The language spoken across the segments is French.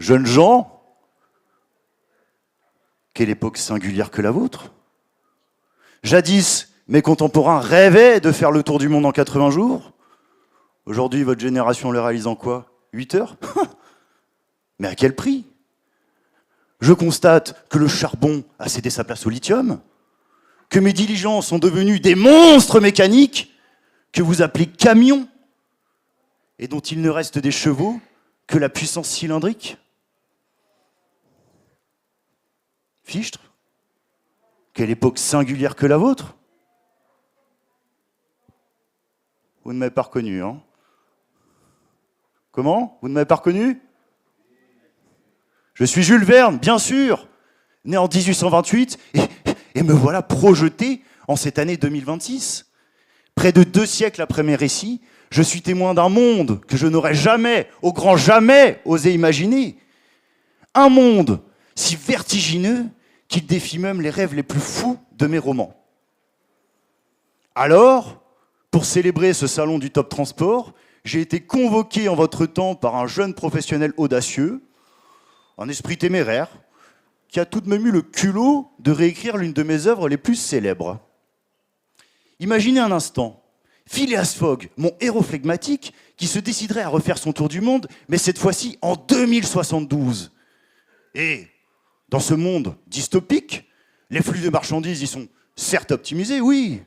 Jeunes gens, quelle époque singulière que la vôtre. Jadis, mes contemporains rêvaient de faire le tour du monde en 80 jours. Aujourd'hui, votre génération le réalise en quoi? 8 heures? Mais à quel prix? Je constate que le charbon a cédé sa place au lithium, que mes diligences sont devenues des monstres mécaniques que vous appelez camions et dont il ne reste des chevaux que la puissance cylindrique. Fichtre, quelle époque singulière que la vôtre. Vous ne m'avez pas reconnu, hein? Comment? Vous ne m'avez pas reconnu? Je suis Jules Verne, bien sûr, né en 1828, et me voilà projeté en cette année 2026. Près de 2 siècles après mes récits, je suis témoin d'un monde que je n'aurais jamais, au grand jamais, osé imaginer. Un monde si vertigineux qu'il défie même les rêves les plus fous de mes romans. Alors, pour célébrer ce salon du top transport, j'ai été convoqué en votre temps par un jeune professionnel audacieux, un esprit téméraire, qui a tout de même eu le culot de réécrire l'une de mes œuvres les plus célèbres. Imaginez un instant, Phileas Fogg, mon héros flegmatique, qui se déciderait à refaire son tour du monde, mais cette fois-ci en 2072. Et dans ce monde dystopique, les flux de marchandises y sont certes optimisés, oui,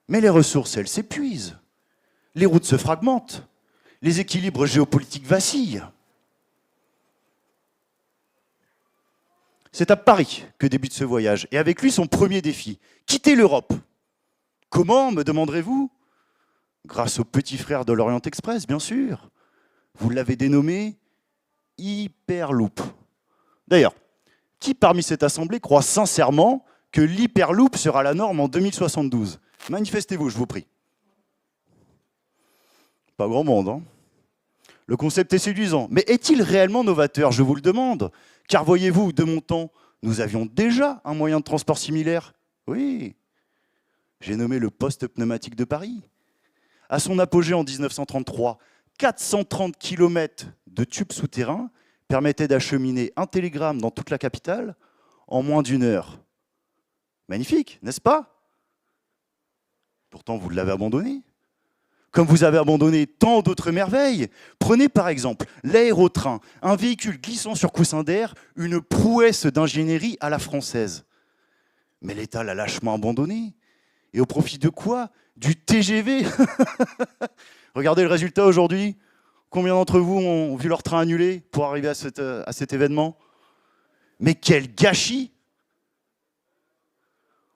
mais les ressources, elles, s'épuisent. Les routes se fragmentent. Les équilibres géopolitiques vacillent. C'est à Paris que débute ce voyage, et avec lui son premier défi, quitter l'Europe. Comment, me demanderez-vous? Grâce au petit frère de l'Orient Express, bien sûr. Vous l'avez dénommé Hyperloop. D'ailleurs, qui parmi cette assemblée croit sincèrement que l'Hyperloop sera la norme en 2072? Manifestez-vous, je vous prie. Pas grand monde, hein? Le concept est séduisant, mais est-il réellement novateur? Je vous le demande. Car voyez-vous, de mon temps, nous avions déjà un moyen de transport similaire. Oui, j'ai nommé le poste pneumatique de Paris. À son apogée en 1933, 430 km de tubes souterrains permettaient d'acheminer un télégramme dans toute la capitale en moins d'1 heure. Magnifique, n'est-ce pas? Pourtant, vous l'avez abandonné. Comme vous avez abandonné tant d'autres merveilles. Prenez par exemple l'aérotrain, un véhicule glissant sur coussin d'air, une prouesse d'ingénierie à la française. Mais l'État l'a lâchement abandonné. Et au profit de quoi? Du TGV. Regardez le résultat aujourd'hui. Combien d'entre vous ont vu leur train annulé pour arriver à cet événement? Mais quel gâchis!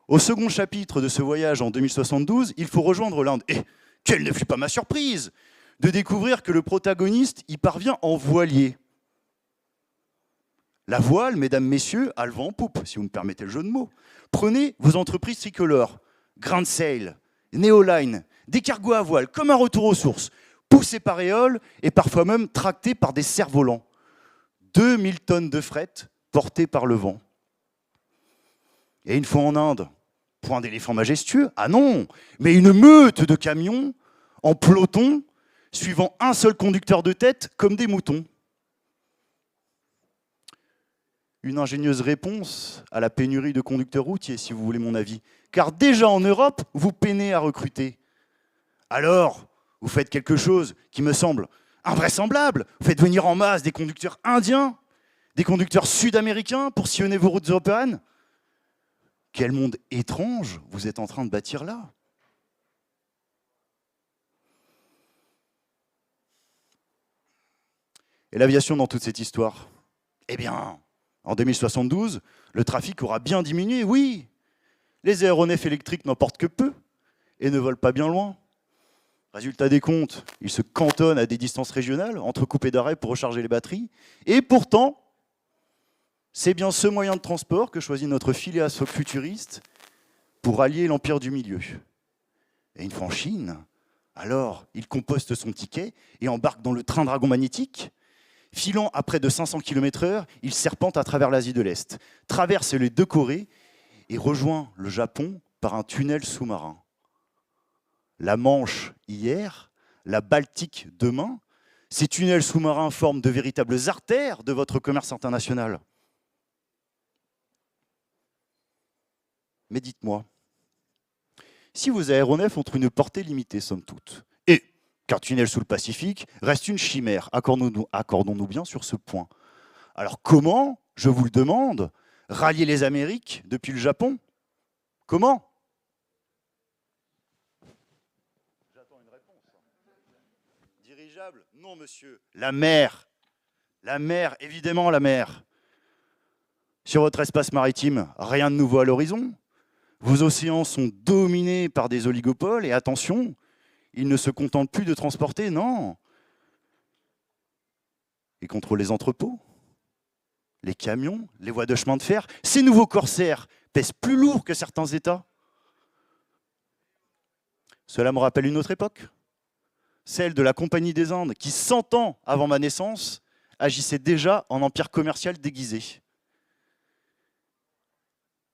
Au second chapitre de ce voyage en 2072, il faut rejoindre l'Inde. Et quelle ne fut pas ma surprise de découvrir que le protagoniste y parvient en voilier. La voile, mesdames, messieurs, a le vent en poupe, si vous me permettez le jeu de mots. Prenez vos entreprises tricolores, Grand Sail, Neoline, des cargos à voile, comme un retour aux sources, poussés par éole et parfois même tractés par des cerfs-volants. 2000 tonnes de fret portées par le vent. Et une fois en Inde, point d'éléphant majestueux, ah non, mais une meute de camions en peloton, suivant un seul conducteur de tête comme des moutons. Une ingénieuse réponse à la pénurie de conducteurs routiers, si vous voulez mon avis. Car déjà en Europe, vous peinez à recruter. Alors, vous faites quelque chose qui me semble invraisemblable. Vous faites venir en masse des conducteurs indiens, des conducteurs sud-américains pour sillonner vos routes européennes. Quel monde étrange vous êtes en train de bâtir là? Et l'aviation dans toute cette histoire? Eh bien, en 2072, le trafic aura bien diminué, oui. Les aéronefs électriques n'emportent que peu et ne volent pas bien loin. Résultat des comptes, ils se cantonnent à des distances régionales, entrecoupés d'arrêts pour recharger les batteries. Et pourtant, c'est bien ce moyen de transport que choisit notre Phileas Fogg futuriste pour allier l'empire du milieu. Et une fois en Chine, alors il composte son ticket et embarque dans le train Dragon magnétique. Filant à près de 500 km/h, il serpente à travers l'Asie de l'Est, traverse les 2 Corées et rejoint le Japon par un tunnel sous-marin. La Manche hier, la Baltique demain, Ces tunnels sous-marins forment de véritables artères de votre commerce international. Mais dites-moi, si vos aéronefs ont une portée limitée, somme toute, et qu'un tunnel sous le Pacifique reste une chimère, accordons-nous bien sur ce point. Alors comment, je vous le demande, rallier les Amériques depuis le Japon? Comment? J'attends une réponse. Dirigeable? Non, monsieur. La mer. La mer, évidemment la mer. Sur votre espace maritime, rien de nouveau à l'horizon. Vos océans sont dominés par des oligopoles et attention, ils ne se contentent plus de transporter, non. Ils contrôlent les entrepôts, les camions, les voies de chemin de fer. Ces nouveaux corsaires pèsent plus lourd que certains États. Cela me rappelle une autre époque, celle de la Compagnie des Indes, qui 100 ans avant ma naissance, agissait déjà en empire commercial déguisé.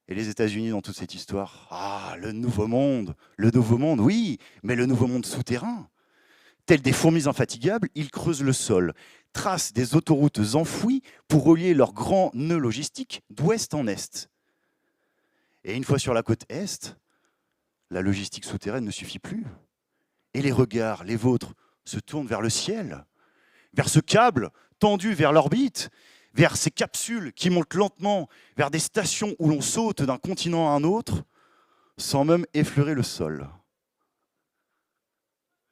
Et les États-Unis dans toute cette histoire? Ah, le nouveau monde, oui, mais le nouveau monde souterrain. Tels des fourmis infatigables, ils creusent le sol, tracent des autoroutes enfouies pour relier leurs grands nœuds logistiques d'ouest en est. Et une fois sur la côte est, la logistique souterraine ne suffit plus. Et les regards, les vôtres, se tournent vers le ciel, vers ce câble tendu vers l'orbite, vers ces capsules qui montent lentement vers des stations où l'on saute d'un continent à un autre, sans même effleurer le sol.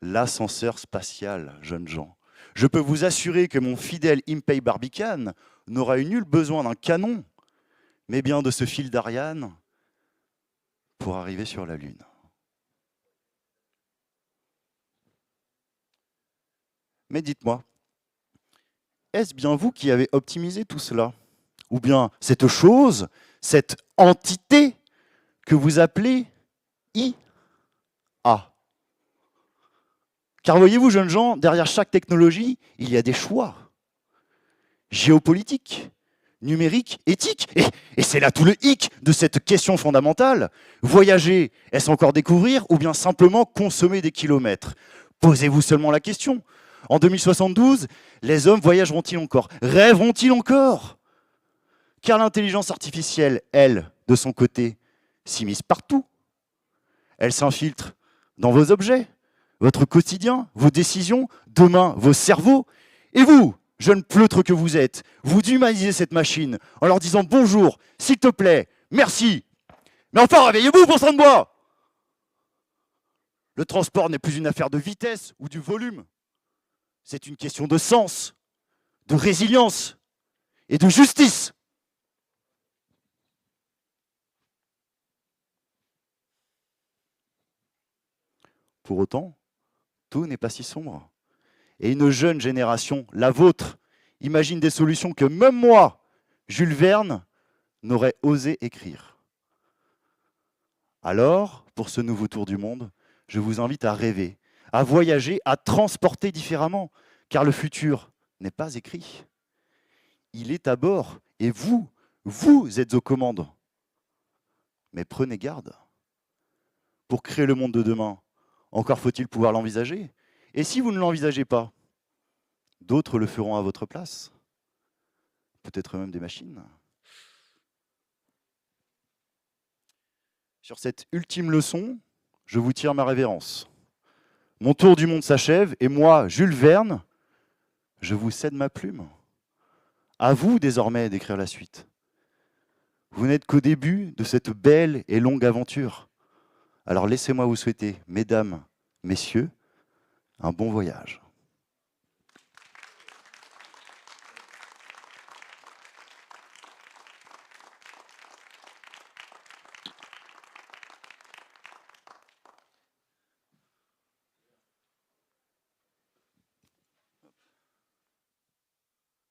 L'ascenseur spatial, jeunes gens. Je peux vous assurer que mon fidèle Impey Barbicane n'aura eu nul besoin d'un canon, mais bien de ce fil d'Ariane pour arriver sur la Lune. Mais dites-moi, est-ce bien vous qui avez optimisé tout cela? Ou bien cette chose, cette entité que vous appelez IA? Car voyez-vous, jeunes gens, derrière chaque technologie, il y a des choix. Géopolitiques, numériques, éthiques. Et c'est là tout le hic de cette question fondamentale. Voyager, est-ce encore découvrir ou bien simplement consommer des kilomètres? Posez-vous seulement la question. En 2072, les hommes voyageront-ils encore? Rêveront-ils encore? Car l'intelligence artificielle, elle, de son côté, s'immisce partout. Elle s'infiltre dans vos objets, votre quotidien, vos décisions, demain, vos cerveaux. Et vous, jeunes pleutres que vous êtes, vous humanisez cette machine en leur disant bonjour, s'il te plaît, merci. Mais enfin, réveillez-vous, bon sang de bois! Le transport n'est plus une affaire de vitesse ou du volume. C'est une question de sens, de résilience et de justice. Pour autant, tout n'est pas si sombre. Et une jeune génération, la vôtre, imagine des solutions que même moi, Jules Verne, n'aurais osé écrire. Alors, pour ce nouveau tour du monde, je vous invite à rêver, à voyager, à transporter différemment, car le futur n'est pas écrit. Il est à bord, et vous êtes aux commandes. Mais prenez garde. Pour créer le monde de demain, encore faut-il pouvoir l'envisager. Et si vous ne l'envisagez pas, d'autres le feront à votre place. Peut-être même des machines. Sur cette ultime leçon, je vous tire ma révérence. Mon tour du monde s'achève et moi, Jules Verne, je vous cède ma plume. À vous désormais d'écrire la suite. Vous n'êtes qu'au début de cette belle et longue aventure. Alors laissez-moi vous souhaiter, mesdames, messieurs, un bon voyage.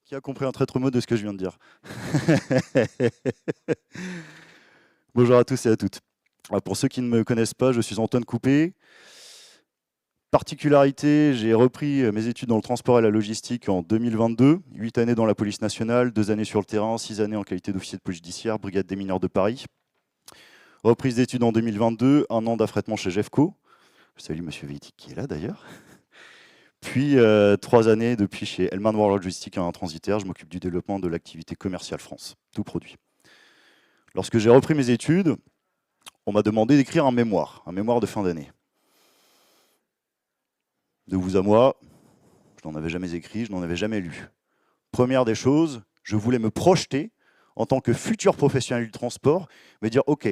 Qui a compris un traître mot de ce que je viens de dire? Bonjour à tous et à toutes. Alors pour ceux qui ne me connaissent pas, je suis Antoine Coupé. Particularité, j'ai repris mes études dans le transport et la logistique en 2022, 8 années dans la police nationale, 2 années sur le terrain, 6 années en qualité d'officier de police judiciaire, brigade des mineurs de Paris. Reprise d'études en 2022, 1 an d'affrètement chez GEFCO. Je salue monsieur Viti qui est là d'ailleurs. Puis 3 années depuis chez Hellman World Logistics en transitaire, je m'occupe du développement de l'activité commerciale France, tout produit. Lorsque j'ai repris mes études, on m'a demandé d'écrire un mémoire de fin d'année. De vous à moi, je n'en avais jamais écrit, je n'en avais jamais lu. Première des choses, je voulais me projeter en tant que futur professionnel du transport, me dire, OK,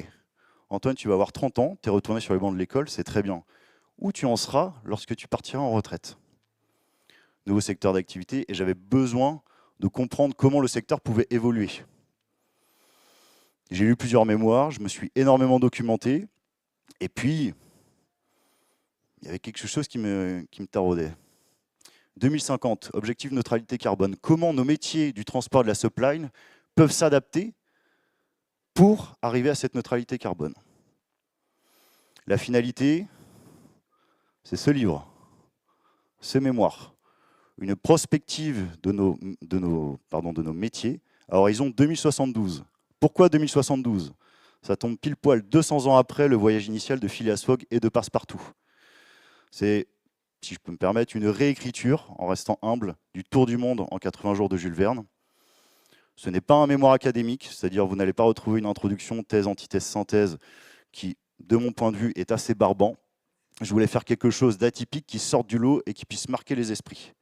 Antoine, tu vas avoir 30 ans, tu es retourné sur les bancs de l'école, c'est très bien. Où tu en seras lorsque tu partiras en retraite? Nouveau secteur d'activité, et j'avais besoin de comprendre comment le secteur pouvait évoluer. J'ai lu plusieurs mémoires, je me suis énormément documenté, et puis, il y avait quelque chose qui me taraudait. 2050, objectif neutralité carbone. Comment nos métiers du transport et de la supply peuvent s'adapter pour arriver à cette neutralité carbone? La finalité, c'est ce livre, ce mémoire, une prospective de nos métiers à horizon 2072. Pourquoi 2072? Ça tombe pile poil 200 ans après le voyage initial de Phileas Fogg et de Passepartout. C'est, si je peux me permettre, une réécriture, en restant humble, du Tour du monde en 80 jours de Jules Verne. Ce n'est pas un mémoire académique, c'est-à-dire vous n'allez pas retrouver une introduction, thèse, antithèse, synthèse, qui, de mon point de vue, est assez barbant. Je voulais faire quelque chose d'atypique qui sorte du lot et qui puisse marquer les esprits.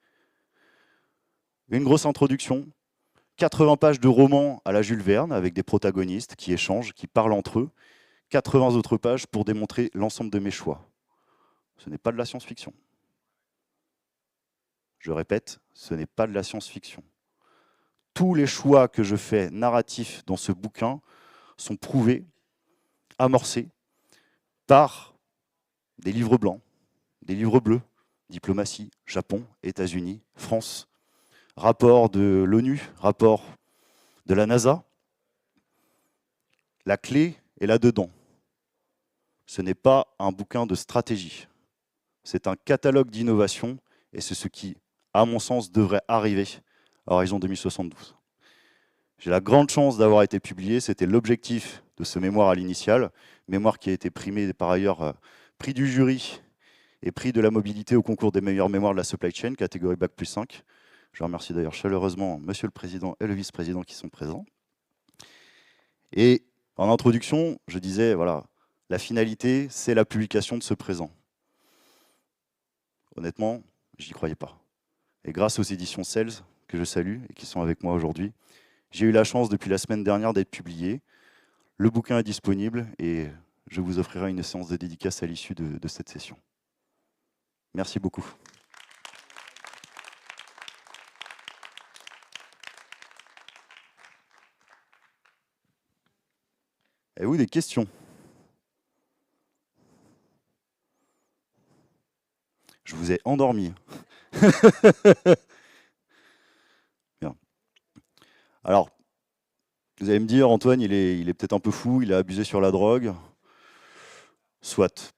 Une grosse introduction, 80 pages de romans à la Jules Verne, avec des protagonistes qui échangent, qui parlent entre eux, 80 autres pages pour démontrer l'ensemble de mes choix. Ce n'est pas de la science-fiction. Je répète, ce n'est pas de la science-fiction. Tous les choix que je fais narratifs dans ce bouquin sont prouvés, amorcés, par des livres blancs, des livres bleus, diplomatie, Japon, États-Unis, France, rapport de l'ONU, rapport de la NASA. La clé est là-dedans. Ce n'est pas un bouquin de stratégie. C'est un catalogue d'innovation et c'est ce qui, à mon sens, devrait arriver à horizon 2072. J'ai la grande chance d'avoir été publié, c'était l'objectif de ce mémoire à l'initiale, mémoire qui a été primé par ailleurs prix du jury et prix de la mobilité au concours des meilleures mémoires de la supply chain, catégorie Bac+5. Je remercie d'ailleurs chaleureusement Monsieur le Président et le Vice-président qui sont présents. Et en introduction, je disais, voilà, la finalité, c'est la publication de ce présent. Honnêtement, j'y croyais pas. Et grâce aux éditions Sales, que je salue et qui sont avec moi aujourd'hui, j'ai eu la chance depuis la semaine dernière d'être publié. Le bouquin est disponible et je vous offrirai une séance de dédicace à l'issue de cette session. Merci beaucoup. Avez-vous des questions? Je vous ai endormi. Bien. Alors, vous allez me dire, Antoine, il est peut-être un peu fou, il a abusé sur la drogue. Soit.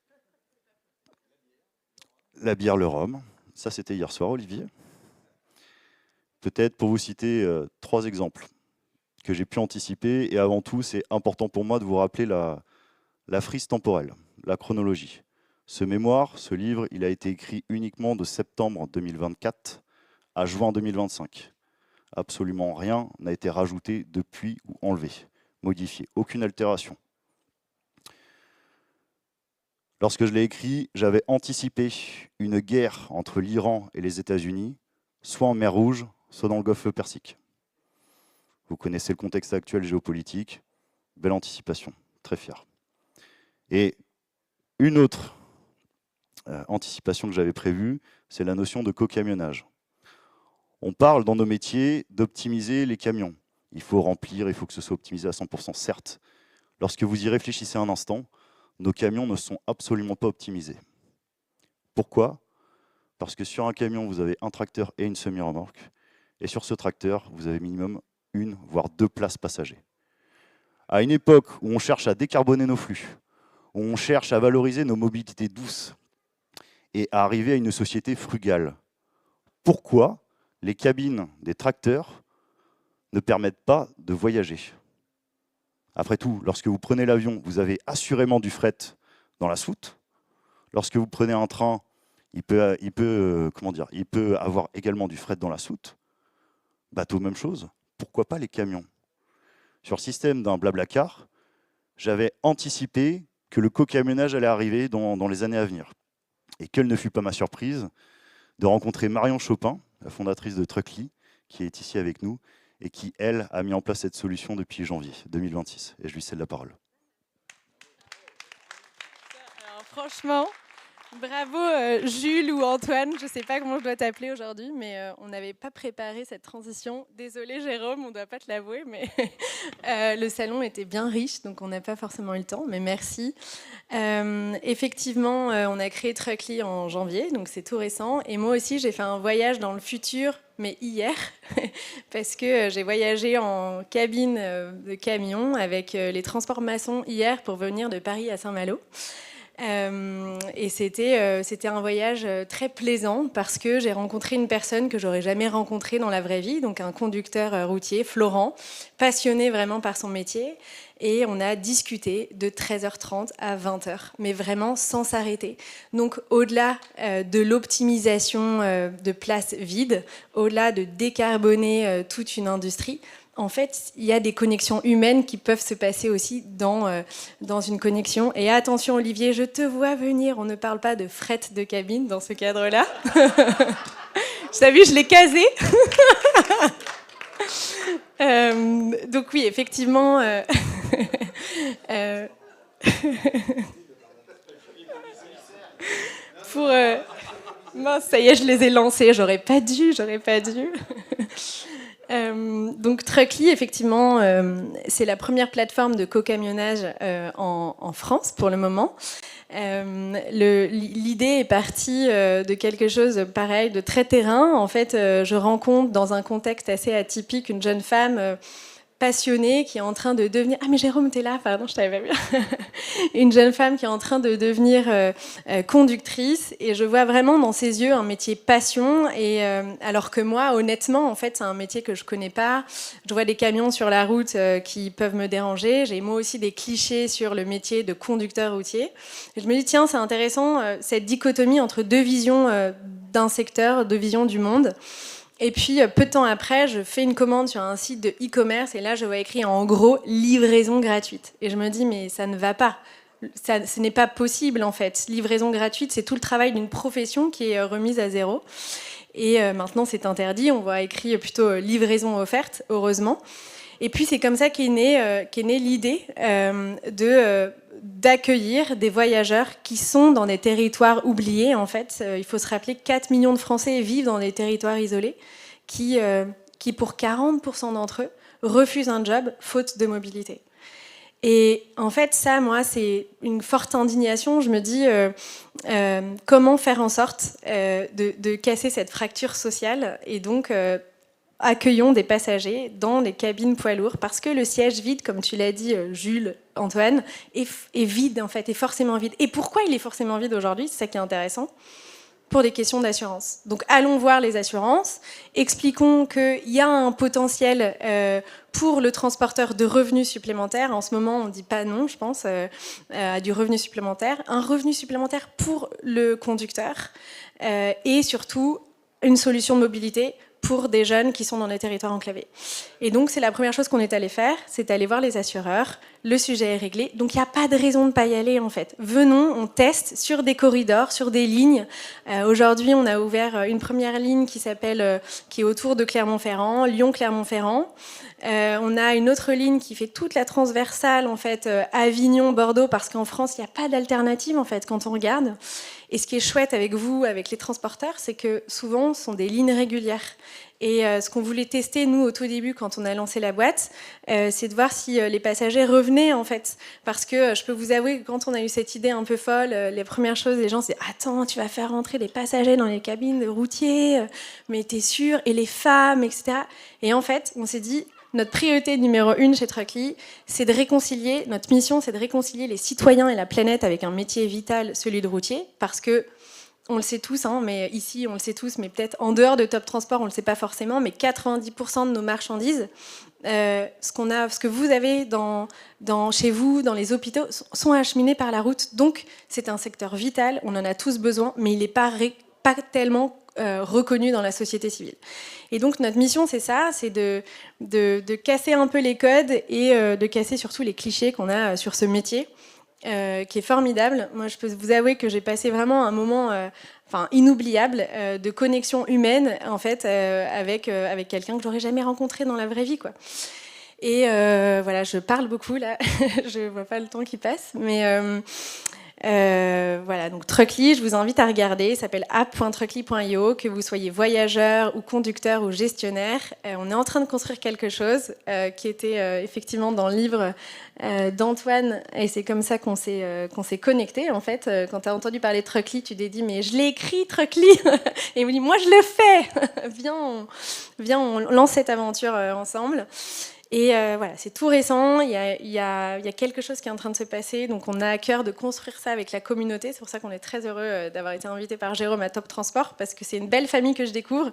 La bière, le rhum. Ça, c'était hier soir, Olivier. Peut-être pour vous citer 3 exemples que j'ai pu anticiper. Et avant tout, c'est important pour moi de vous rappeler la frise temporelle, la chronologie. Ce mémoire, ce livre, il a été écrit uniquement de septembre 2024 à juin 2025. Absolument rien n'a été rajouté depuis ou enlevé, modifié, aucune altération. Lorsque je l'ai écrit, j'avais anticipé une guerre entre l'Iran et les États-Unis, soit en mer Rouge, soit dans le Golfe Persique. Vous connaissez le contexte actuel géopolitique, belle anticipation, très fier. Et une autre anticipation que j'avais prévue, c'est la notion de co-camionnage. On parle dans nos métiers d'optimiser les camions. Il faut remplir, il faut que ce soit optimisé à 100%, certes. Lorsque vous y réfléchissez un instant, nos camions ne sont absolument pas optimisés. Pourquoi? Parce que sur un camion, vous avez un tracteur et une semi-remorque. Et sur ce tracteur, vous avez minimum 1, voire 2 places passagers. À une époque où on cherche à décarboner nos flux, où on cherche à valoriser nos mobilités douces et à arriver à une société frugale, pourquoi les cabines des tracteurs ne permettent pas de voyager? Après tout, lorsque vous prenez l'avion, vous avez assurément du fret dans la soute. Lorsque vous prenez un train, Il peut avoir également du fret dans la soute. Bateau, même chose. Pourquoi pas les camions? Sur le système d'un Blablacar, j'avais anticipé que le co-camionnage allait arriver dans les années à venir. Et quelle ne fut pas ma surprise de rencontrer Marion Chopin, la fondatrice de Truckly, qui est ici avec nous, et qui, elle, a mis en place cette solution depuis janvier 2026. Et je lui cède la parole. Alors, franchement, bravo Jules ou Antoine, je ne sais pas comment je dois t'appeler aujourd'hui, mais on n'avait pas préparé cette transition. Désolé Jérôme, on ne doit pas te l'avouer, mais le salon était bien riche, donc on n'a pas forcément eu le temps, mais merci. Effectivement, on a créé Truckly en janvier, donc c'est tout récent. Et moi aussi, j'ai fait un voyage dans le futur, mais hier, parce que j'ai voyagé en cabine de camion avec les transports maçons hier pour venir de Paris à Saint-Malo. Et c'était un voyage très plaisant parce que j'ai rencontré une personne que j'aurais jamais rencontrée dans la vraie vie, donc un conducteur routier, Florent, passionné vraiment par son métier. Et on a discuté de 13h30 à 20h, mais vraiment sans s'arrêter. Donc au-delà de l'optimisation de places vides, au-delà de décarboner toute une industrie, en fait, il y a des connexions humaines qui peuvent se passer aussi dans une connexion. Et attention, Olivier, je te vois venir. On ne parle pas de fret de cabine dans ce cadre-là. T'as vu, je l'ai casé. Donc oui, effectivement... Mince, ça y est, je les ai lancés. J'aurais pas dû. Donc Truckly, effectivement, c'est la première plateforme de co-camionnage en France pour le moment. L'idée est partie de quelque chose pareil, de très terrain. En fait, je rencontre dans un contexte assez atypique une jeune femme passionnée qui est en train de devenir... Ah mais Jérôme, t'es là, pardon, je t'avais pas vu. Une jeune femme qui est en train de devenir conductrice et je vois vraiment dans ses yeux un métier passion et alors que moi, honnêtement, en fait, c'est un métier que je connais pas. Je vois des camions sur la route qui peuvent me déranger. J'ai moi aussi des clichés sur le métier de conducteur routier. Et je me dis, tiens, c'est intéressant cette dichotomie entre deux visions d'un secteur, deux visions du monde. Et puis, peu de temps après, je fais une commande sur un site de e-commerce et là, je vois écrit en gros « livraison gratuite ». Et je me dis, mais ça ne va pas. Ce n'est pas possible, en fait. Livraison gratuite, c'est tout le travail d'une profession qui est remise à zéro. Et maintenant, c'est interdit. On voit écrit plutôt « livraison offerte », heureusement. Et puis, c'est comme ça qu'est née l'idée d'accueillir des voyageurs qui sont dans des territoires oubliés. En fait, il faut se rappeler que 4 millions de Français vivent dans des territoires isolés qui pour 40% d'entre eux, refusent un job faute de mobilité. Et en fait, ça, moi, c'est une forte indignation. Je me dis, comment faire en sorte de casser cette fracture sociale et donc... accueillons des passagers dans les cabines poids lourds parce que le siège vide, comme tu l'as dit Jules, Antoine, est vide en fait, est forcément vide. Et pourquoi il est forcément vide aujourd'hui? C'est ça qui est intéressant. Pour des questions d'assurance. Donc allons voir les assurances, expliquons qu'il y a un potentiel pour le transporteur de revenus supplémentaires. En ce moment, on ne dit pas non, je pense, à du revenu supplémentaire. Un revenu supplémentaire pour le conducteur et surtout une solution de mobilité pour des jeunes qui sont dans des territoires enclavés. Et donc, c'est la première chose qu'on est allé faire, c'est aller voir les assureurs. Le sujet est réglé, donc il n'y a pas de raison de ne pas y aller, en fait. Venons, on teste sur des corridors, sur des lignes. Aujourd'hui, on a ouvert une première ligne qui est autour de Clermont-Ferrand, Lyon-Clermont-Ferrand. On a une autre ligne qui fait toute la transversale, en fait, Avignon-Bordeaux, parce qu'en France, il n'y a pas d'alternative, en fait, quand on regarde. Et ce qui est chouette avec vous, avec les transporteurs, c'est que souvent, ce sont des lignes régulières. Et ce qu'on voulait tester, nous, au tout début, quand on a lancé la boîte, c'est de voir si les passagers revenaient, en fait. Parce que je peux vous avouer que quand on a eu cette idée un peu folle, les premières choses, les gens se disaient « Attends, tu vas faire rentrer des passagers dans les cabines de routiers, mais t'es sûr ?» Et les femmes, etc. Et en fait, on s'est dit... Notre priorité numéro 1 chez Truckly, c'est de réconcilier, notre mission, c'est de réconcilier les citoyens et la planète avec un métier vital, celui de routier, parce que, on le sait tous, hein, mais ici, on le sait tous, mais peut-être en dehors de Top Transport, on ne le sait pas forcément, mais 90% de nos marchandises ce que vous avez chez vous, dans les hôpitaux, sont acheminés par la route. Donc, c'est un secteur vital, on en a tous besoin, mais il n'est pas tellement reconnu dans la société civile. Et donc, notre mission, c'est ça, c'est de casser un peu les codes et de casser surtout les clichés qu'on a sur ce métier, qui est formidable. Moi, je peux vous avouer que j'ai passé vraiment un moment inoubliable de connexion humaine, en fait, avec quelqu'un que j'aurais jamais rencontré dans la vraie vie, quoi. Et voilà, je parle beaucoup, là. Je vois pas le temps qui passe, mais... voilà, donc Truckly, je vous invite à regarder, il s'appelle app.truckly.io, que vous soyez voyageur ou conducteur ou gestionnaire. On est en train de construire quelque chose qui était effectivement dans le livre d'Antoine, et c'est comme ça qu'on s'est connecté en fait. Quand tu as entendu parler de Truckly, tu t'es dit mais je l'ai écrit Truckly et il me dit moi je le fais. Viens, on lance cette aventure ensemble. Et voilà, c'est tout récent, il y a quelque chose qui est en train de se passer, donc on a à cœur de construire ça avec la communauté. C'est pour ça qu'on est très heureux d'avoir été invité par Jérôme à Top Transport, parce que c'est une belle famille que je découvre.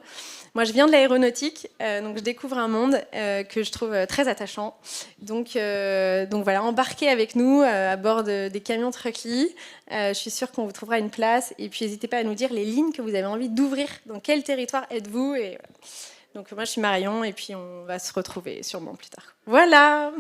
Moi, je viens de l'aéronautique, donc je découvre un monde que je trouve très attachant. Donc voilà, embarquez avec nous à bord des camions Truckly. Je suis sûre qu'on vous trouvera une place. Et puis, n'hésitez pas à nous dire les lignes que vous avez envie d'ouvrir. Dans quel territoire êtes-vous ? Et voilà. Donc moi je suis Marion et puis on va se retrouver sûrement plus tard. Voilà.